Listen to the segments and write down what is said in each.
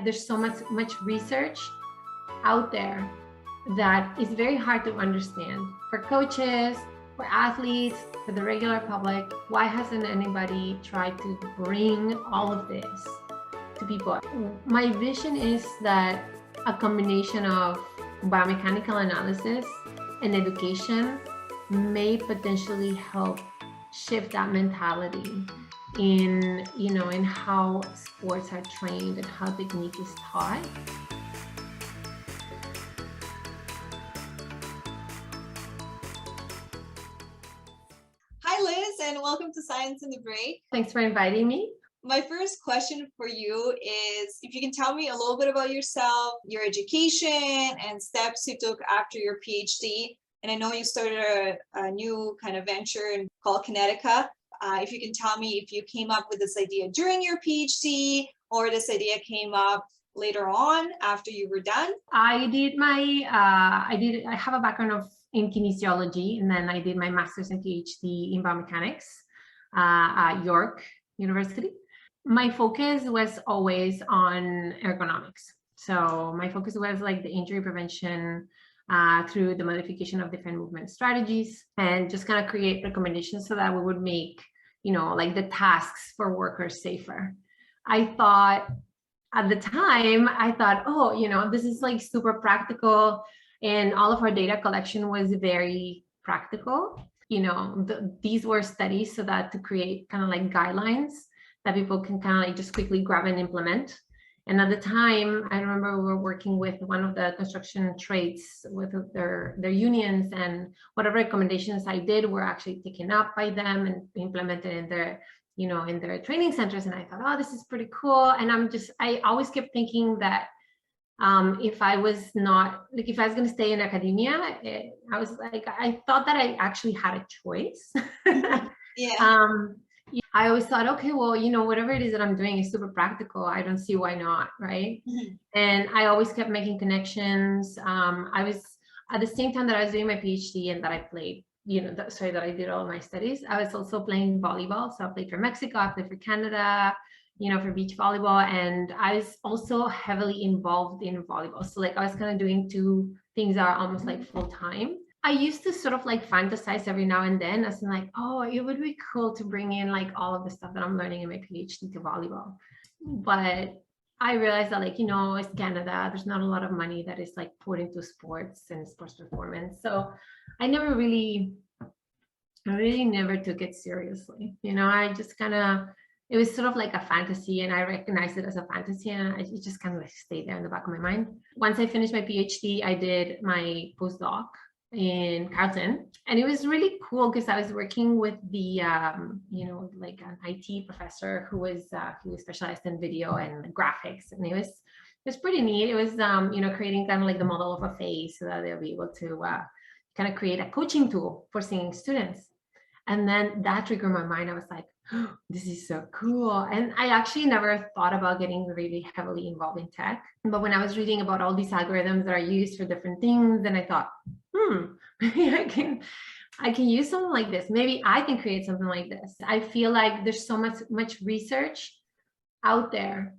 there's so much research out there that is very hard to understand for coaches, for athletes, for the regular public. Why hasn't anybody tried to bring all of this to people? My vision is that a combination of biomechanical analysis and education may potentially help shift that mentality in how sports are trained and how technique is taught. Hi, Liz, and welcome to Science in the Break. Thanks for inviting me. My first question for you is if you can tell me a little bit about yourself, your education, and steps you took after your PhD. And I know you started a new kind of venture called Kinetica. If you can tell me if you came up with this idea during your PhD or this idea came up later on after you were done. I have a background in kinesiology, and then I did my master's and PhD in biomechanics at York University. My focus was always on ergonomics. So my focus was like the injury prevention through the modification of different movement strategies, and just kind of create recommendations so that we would make, like the tasks for workers safer. I thought at the time, oh, this is like super practical, and all of our data collection was very practical. These were studies so that to create kind of like guidelines that people can kind of like just quickly grab and implement. And at the time, I remember we were working with one of the construction trades with their unions, and whatever recommendations I did were actually taken up by them and implemented in their training centers. And I thought, oh, this is pretty cool. And I always kept thinking that if I was going to stay in academia, I thought that I actually had a choice. Yeah. I always thought, okay, well, whatever it is that I'm doing is super practical. I don't see why not, right? Mm-hmm. And I always kept making connections. I was, at the same time that I was doing my PhD and that I played, that I did all my studies, I was also playing volleyball. So I played for Mexico, I played for Canada, for beach volleyball. And I was also heavily involved in volleyball. So like I was kind of doing two things that are almost like full time. I used to sort of like fantasize every now and then as in like, oh, it would be cool to bring in like all of the stuff that I'm learning in my PhD to volleyball. But I realized that it's Canada, there's not a lot of money that is like put into sports and sports performance. So I really never took it seriously. I just it was sort of like a fantasy, and I recognized it as a fantasy, and it just kind of like stayed there in the back of my mind. Once I finished my PhD, I did my postdoc in Carleton, and it was really cool because I was working with the like an IT professor who was specialized in video and graphics, and it was pretty neat. It was creating kind of like the model of a face so that they'll be able to kind of create a coaching tool for singing students. And then that triggered my mind. I was like, oh, this is so cool. And I actually never thought about getting really heavily involved in tech. But when I was reading about all these algorithms that are used for different things, then I thought, maybe I can use something like this. Maybe I can create something like this. I feel like there's so much research out there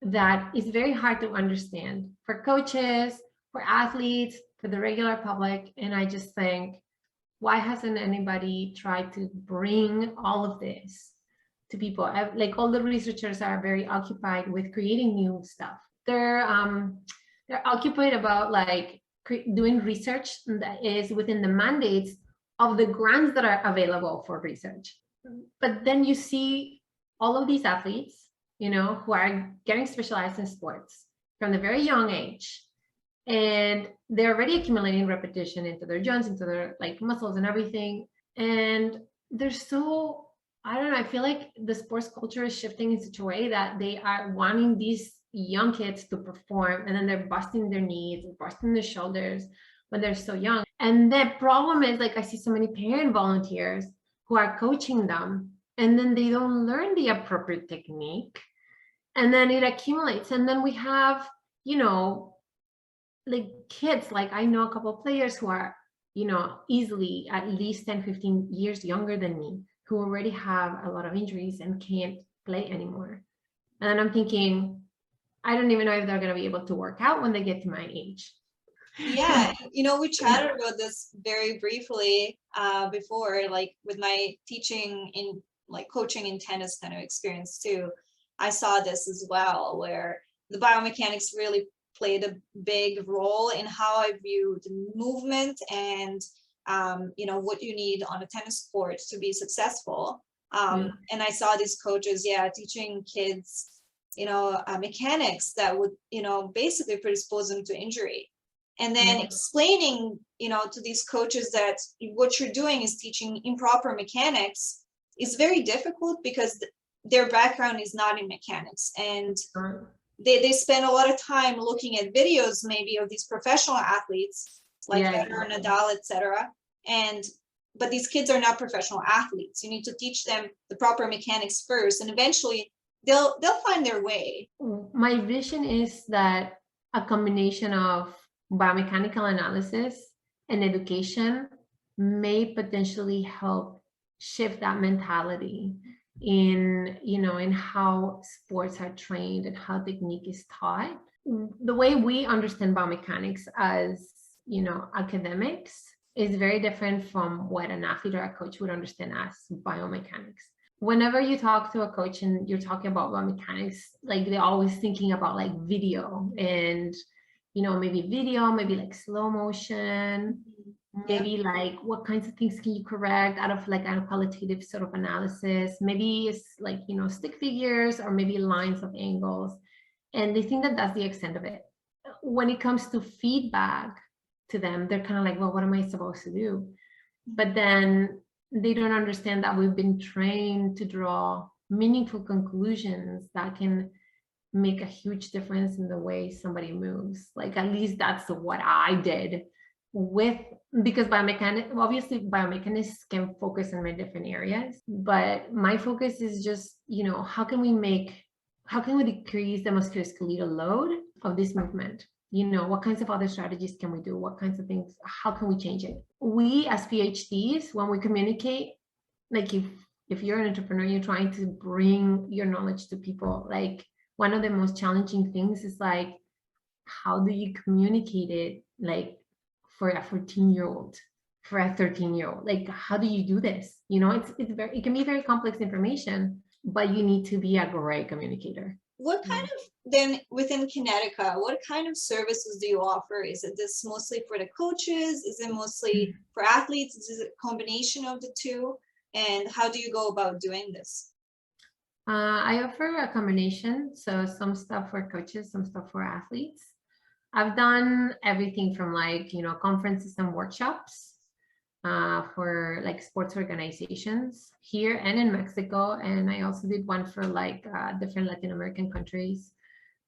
that is very hard to understand for coaches, for athletes, for the regular public. And I just think, why hasn't anybody tried to bring all of this to people? Like all the researchers are very occupied with creating new stuff. They're occupied about like doing research that is within the mandates of the grants that are available for research. But then you see all of these athletes, who are getting specialized in sports from the very young age, and they're already accumulating repetition into their joints, into their like muscles and everything. And they're so, I don't know, I feel like the sports culture is shifting in such a way that they are wanting these young kids to perform, and then they're busting their knees, busting their shoulders when they're so young. And the problem is, like, I see so many parent volunteers who are coaching them, and then they don't learn the appropriate technique, and then it accumulates. And then we have, like kids, like I know a couple of players who are, easily at least 10, 15 years younger than me, who already have a lot of injuries and can't play anymore. And then I'm thinking, I don't even know if they're going to be able to work out when they get to my age. Yeah, we chatted about this very briefly before, like with my teaching in like coaching in tennis kind of experience too. I saw this as well, where the biomechanics really played a big role in how I view the movement and what you need on a tennis court to be successful. And I saw these coaches, teaching kids, mechanics that would, basically predispose them to injury. And then explaining, to these coaches that what you're doing is teaching improper mechanics is very difficult because their background is not in mechanics. And they spend a lot of time looking at videos maybe of these professional athletes like Federer, Nadal, etc. But these kids are not professional athletes. You need to teach them the proper mechanics first, and eventually they'll find their way. My vision is that a combination of biomechanical analysis and education may potentially help shift that mentality in how sports are trained and how technique is taught. The way we understand biomechanics as academics is very different from what an athlete or a coach would understand as biomechanics. Whenever you talk to a coach and you're talking about biomechanics, like they're always thinking about like video and maybe like slow motion, maybe like what kinds of things can you correct out of like a qualitative sort of analysis. Maybe it's like, stick figures or maybe lines of angles. And they think that that's the extent of it. When it comes to feedback to them, they're kind of like, well, what am I supposed to do? But then they don't understand that we've been trained to draw meaningful conclusions that can make a huge difference in the way somebody moves. Like, at least that's what I did because obviously biomechanics can focus on many different areas, but my focus is just, how can we decrease the musculoskeletal load of this movement? What kinds of other strategies can we do? What kinds of things, how can we change it? We as PhDs, when we communicate, like if you're an entrepreneur, you're trying to bring your knowledge to people, like one of the most challenging things is like, how do you communicate it, like for a 14-year-old, for a 13-year-old? Like, how do you do this? It can be very complex information, but you need to be a great communicator. What kind of, then within Kinetica, what kind of services do you offer? Is it this mostly for the coaches? Is it mostly for athletes? Is it a combination of the two? And how do you go about doing this? I offer a combination. So some stuff for coaches, some stuff for athletes. I've done everything from like, conferences and workshops for like sports organizations here and in Mexico. And I also did one for like different Latin American countries.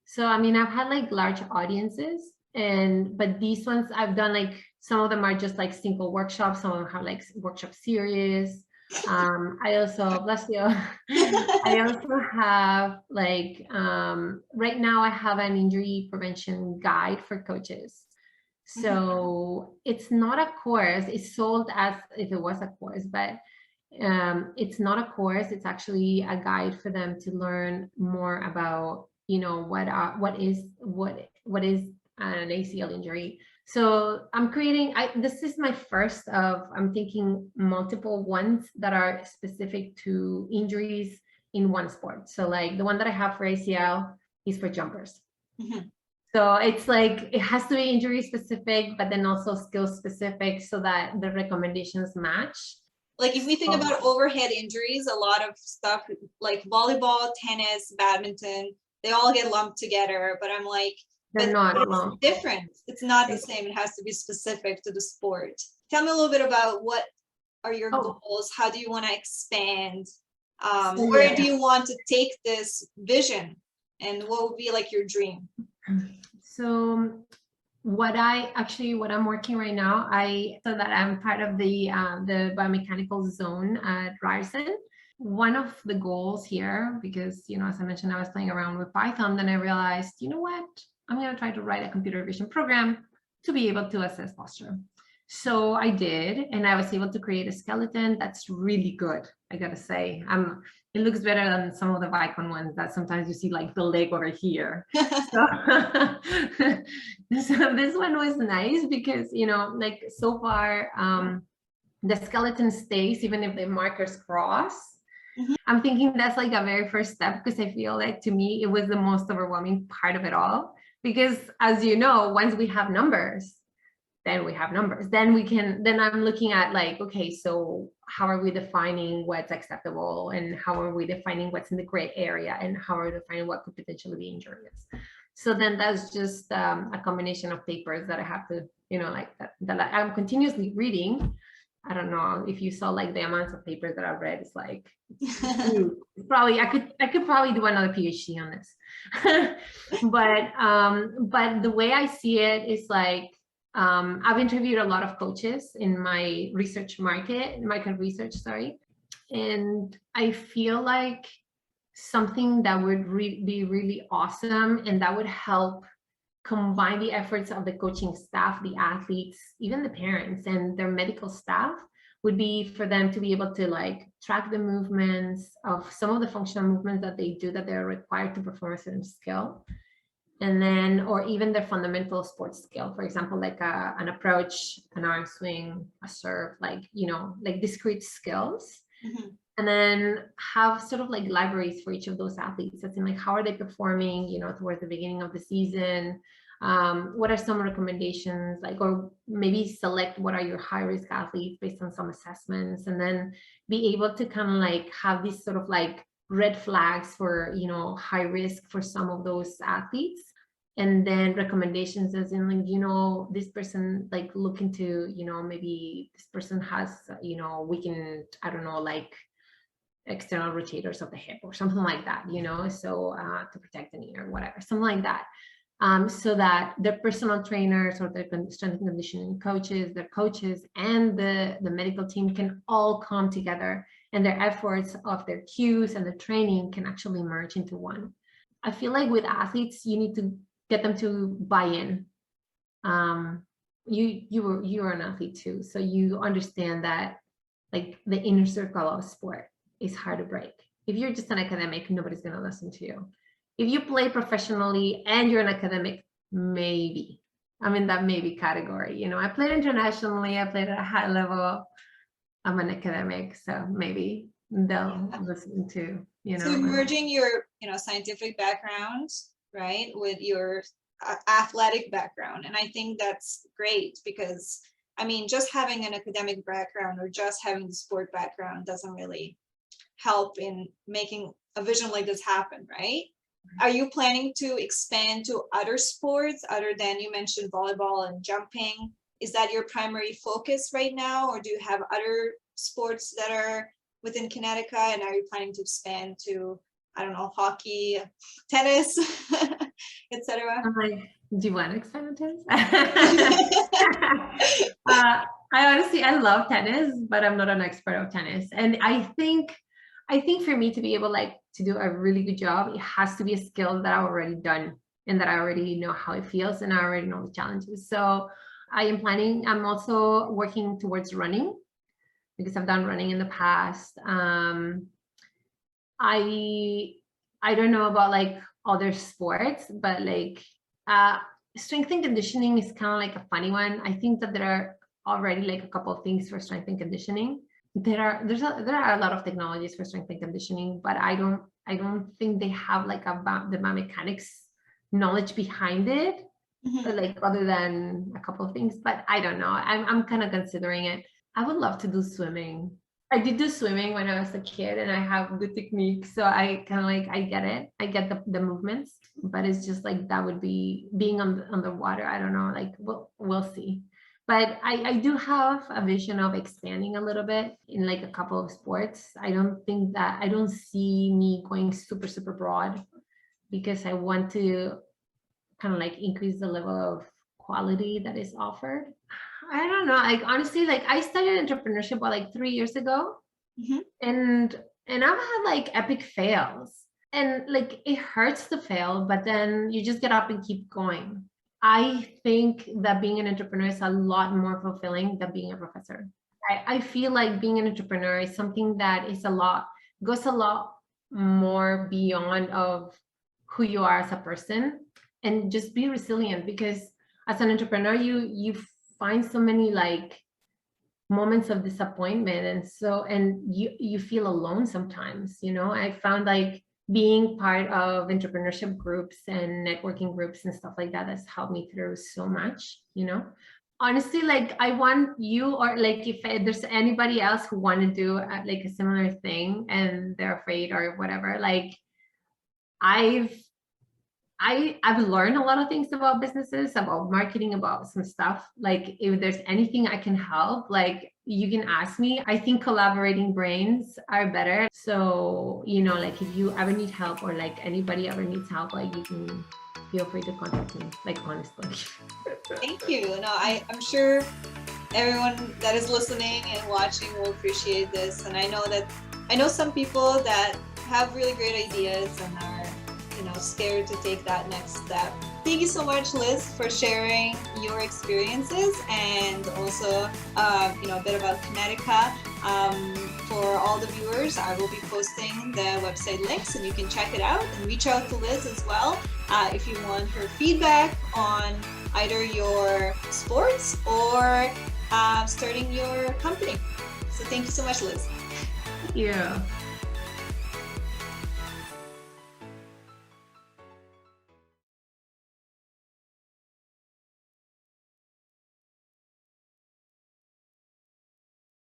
So, I've had like large audiences, but these ones I've done, like some of them are just like single workshops. Some of them have like workshop series. I also, bless you, I also have like, right now I have an injury prevention guide for coaches. So it's not a course, it's sold as if it was a course, but it's not a course. It's actually a guide for them to learn more about, what is an ACL injury. So I'm creating, this is my first of, I'm thinking multiple ones that are specific to injuries in one sport. So like the one that I have for ACL is for jumpers. So it's like, it has to be injury specific, but then also skill specific so that the recommendations match. Like if we think about overhead injuries, a lot of stuff like volleyball, tennis, badminton, they all get lumped together, but I'm like, they're not lumped. Different. It's not the same. It has to be specific to the sport. Tell me a little bit about what are your goals? How do you want to expand? Where do you want to take this vision? And what would be like your dream? So what I'm working right now, so that I'm part of the biomechanical zone at Ryerson. One of the goals here, because, as I mentioned, I was playing around with Python, then I realized, you know what? I'm going to try to write a computer vision program to be able to assess posture. So I did, and I was able to create a skeleton that's really good. I gotta say, it looks better than some of the Vicon ones that sometimes you see like the leg over here. So, so this one was nice because, like so far, the skeleton stays even if the markers cross. Mhm. I'm thinking that's like a very first step, because I feel like to me it was the most overwhelming part of it all. Because as you know, once we have numbers, then we have numbers. Then I'm looking at like, okay, so how are we defining what's acceptable, and how are we defining what's in the gray area, and how are we defining what could potentially be injurious? So then that's just a combination of papers that I have to, like that I'm continuously reading. I don't know if you saw like the amounts of papers that I've read. It's like probably I could probably do another PhD on this. But the way I see it is like, I've interviewed a lot of coaches in my market research, sorry. And I feel like something that would be really awesome, and that would help combine the efforts of the coaching staff, the athletes, even the parents and their medical staff, would be for them to be able to like track the movements of some of the functional movements that they do, that they're required to perform a certain skill. And then, or even their fundamental sports skill, for example, like an approach, an arm swing, a serve, like, like discrete skills. Mhm. And then have sort of like libraries for each of those athletes. That's in like, how are they performing, towards the beginning of the season? What are some recommendations, like, or maybe select what are your high risk athletes based on some assessments, and then be able to kind of like have these sort of like red flags for, high risk for some of those athletes. And then recommendations as in like, this person, like look into, maybe this person has, weakened, I don't know, like external rotators of the hip or something like that, so to protect the knee or whatever, something like that. So that their personal trainers or their strength and conditioning coaches, their coaches, and the medical team can all come together, and their efforts of their cues and the training can actually merge into one. I feel like with athletes, you need to get them to buy in. You were an athlete too, so you understand that like the inner circle of sport is hard to break. If you're just an academic, nobody's going to listen to you. If you play professionally and you're an academic, maybe. I'm in that maybe category. I played internationally, I played at a high level. I'm an academic, so maybe they'll listen to, So merging your, scientific background, right, with your athletic background. And I think that's great because, I mean, just having an academic background or just having the sport background doesn't really help in making a vision like this happen, right? Are you planning to expand to other sports other than, you mentioned volleyball and jumping? Is that your primary focus right now, or do you have other sports that are within Connecticut, and are you planning to expand to, I don't know, hockey, tennis, etc.? Do you want to expand on tennis? I love tennis, but I'm not an expert of tennis. And I think for me to be able like to do a really good job, it has to be a skill that I've already done and that I already know how it feels and I already know the challenges. So I'm also working towards running because I've done running in the past. I don't know about like other sports, but like strength and conditioning is kind of like a funny one. I think that there are already like a couple of things for strength and conditioning. There are a lot of technologies for strength and conditioning, but I don't think they have like the biomechanics knowledge behind it, like other than a couple of things. But I don't know. I'm kind of considering it. I would love to do swimming. I did do swimming when I was a kid and I have good technique. So I kind of like, I get it. I get the movements, but it's just like, that would be being on the water. I don't know, like, we'll see. But I do have a vision of expanding a little bit in like a couple of sports. I don't see me going super, super broad because I want to kind of like increase the level of quality that is offered. I don't know. Like honestly, like I started entrepreneurship about like 3 years ago, and I've had like epic fails, and like it hurts to fail, but then you just get up and keep going. I think that being an entrepreneur is a lot more fulfilling than being a professor. I feel like being an entrepreneur is something that goes a lot more beyond of who you are as a person, and just be resilient, because as an entrepreneur, you find so many like moments of disappointment, and you feel alone sometimes. I found like being part of entrepreneurship groups and networking groups and stuff like that has helped me through so much. Honestly, like I want you, or like if there's anybody else who want to do like a similar thing and they're afraid or whatever, like I've I've learned a lot of things about businesses, about marketing, about some stuff. Like if there's anything I can help, like you can ask me. I think collaborating brains are better. So, like if you ever need help, or like anybody ever needs help, like you can feel free to contact me, like honestly. Thank you. No, I'm sure everyone that is listening and watching will appreciate this. And I know some people that have really great ideas and are scared to take that next step. Thank you so much, Liz, for sharing your experiences, and also a bit about Kinetica. For all the viewers, I will be posting the website links, and you can check it out and reach out to Liz as well if you want her feedback on either your sports or starting your company. So thank you so much, Liz. Yeah.